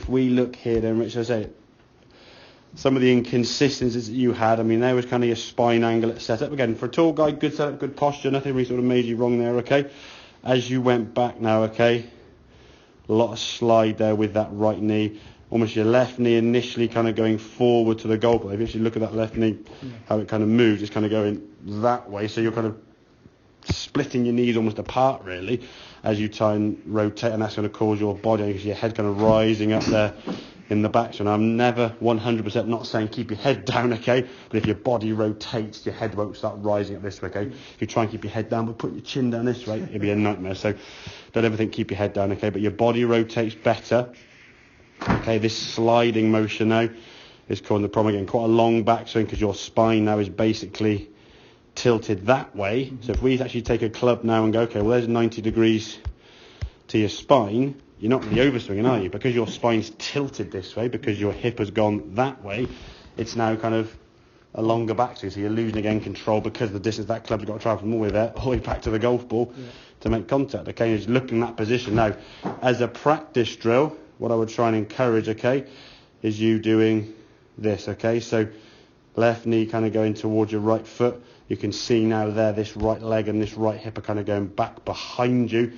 if we look here then, Rich, as I say, some of the inconsistencies that you had, I mean, there was kind of your spine angle at setup. Again, for a tall guy, good setup, good posture, nothing really sort of made you wrong there, okay? As you went back now, okay, a lot of slide there with that right knee. Almost your left knee initially kind of going forward to the goal pole. If you actually look at that left knee, how it kind of moves, it's kind of going that way. So you're kind of splitting your knees almost apart, really, as you try and rotate, and that's going to cause your body, because your head kind of rising up there in the back. So I'm never 100% not saying keep your head down, okay? But if your body rotates, your head won't start rising up this way, okay? If you try and keep your head down, but put your chin down this way, it'll be a nightmare. So don't ever think keep your head down, okay? But your body rotates better. Okay, this sliding motion now is causing the problem again. Quite a long backswing because your spine now is basically tilted that way. So if we actually take a club now and go, okay, well, there's 90 degrees to your spine, you're not really overswinging, are you? Because your spine's tilted this way, because your hip has gone that way, it's now kind of a longer backswing. So you're losing again control because the distance that club's got to travel from all the way there, all the way back to the golf ball to make contact. Okay, you're just looking at that position. Now, as a practice drill, what I would try and encourage, okay, is you doing this, okay? So left knee kind of going towards your right foot. You can see now there this right leg and this right hip are kind of going back behind you,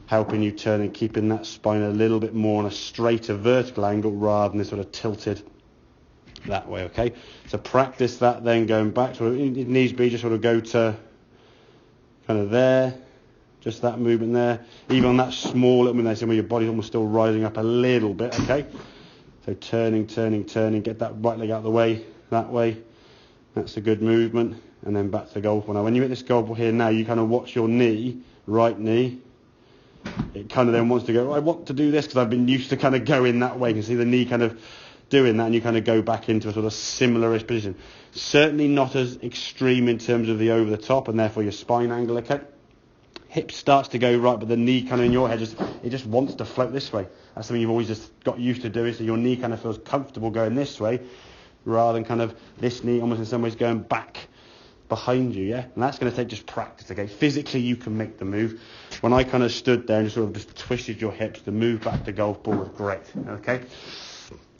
helping you turn and keeping that spine a little bit more on a straighter vertical angle rather than this sort of tilted that way, okay? So practice that then going back. So it needs to be just sort of go to kind of there. Just that movement there. Even on that small little movement there, where your body's almost still rising up a little bit, okay? So turning, get that right leg out of the way, that way. That's a good movement. And then back to the golf ball. Now, when you hit this golf ball here now, you kind of watch your knee, right knee. It kind of then wants to go, I want to do this because I've been used to kind of going that way. You can see the knee kind of doing that, and you kind of go back into a sort of similar-ish position. Certainly not as extreme in terms of the over the top, and therefore your spine angle, okay? Hip starts to go right, but the knee kind of in your head just wants to float this way. That's something you've always just got used to doing, so your knee kind of feels comfortable going this way rather than kind of this knee almost in some ways going back behind you, yeah? And that's going to take just practice, okay? Physically, you can make the move. When I kind of stood there and just sort of just twisted your hips, the move back to golf ball was great, okay?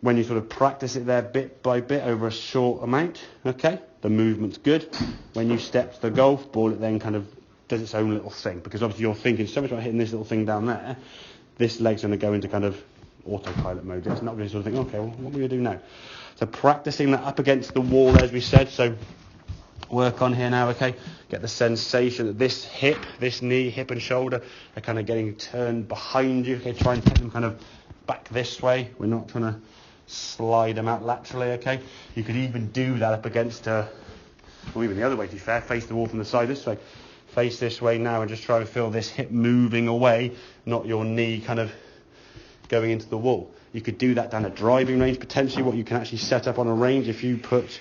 When you sort of practice it there bit by bit over a short amount, okay, the movement's good. When you step to the golf ball, it then kind of does its own little thing, because obviously you're thinking so much about hitting this little thing down there, this leg's going to go into kind of autopilot mode. It's not going to sort of think, okay, well, what are we going to do now? So practicing that up against the wall, as we said, so work on here now, okay? Get the sensation that this hip, this knee, hip and shoulder are kind of getting turned behind you, okay? Try and take them kind of back this way. We're not trying to slide them out laterally, okay? You could even do that up against, or even the other way, to be fair, face the wall from the side this way. Face this way now and just try and feel this hip moving away, not your knee kind of going into the wall. You could do that down a driving range, potentially, what you can actually set up on a range if you put,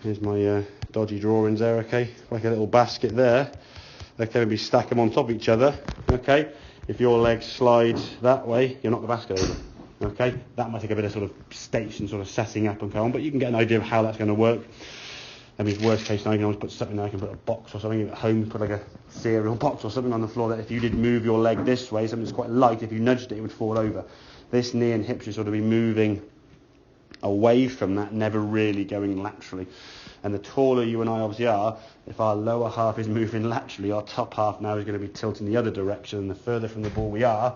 here's my dodgy drawings there, okay, like a little basket there. They can maybe stack them on top of each other, okay. If your leg slides that way, you'll knock the basket over, okay. That might take a bit of sort of station sort of setting up and so on, but you can get an idea of how that's going to work. I mean, worst case now, you can always put something there. I can put a box or something at home, put like a cereal box or something on the floor that if you did move your leg this way, something that's quite light, if you nudged it, it would fall over. This knee and hip should sort of be moving away from that, never really going laterally. And the taller you and I obviously are, if our lower half is moving laterally, our top half now is going to be tilting the other direction. And the further from the ball we are,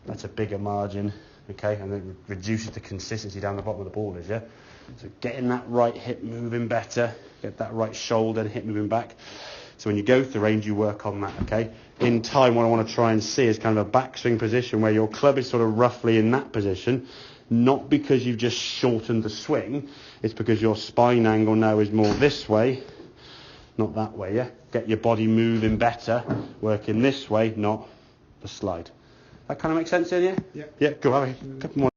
that's a bigger margin, okay? And it reduces the consistency down the bottom of the ball is, yeah? So getting that right hip moving better, get that right shoulder and hip moving back. So when you go to the range, you work on that, okay? In time, what I want to try and see is kind of a backswing position where your club is sort of roughly in that position, not because you've just shortened the swing, it's because your spine angle now is more this way, not that way, yeah? Get your body moving better, working this way, not the slide. That kind of makes sense in here? Yeah. Yeah, go have a couple more.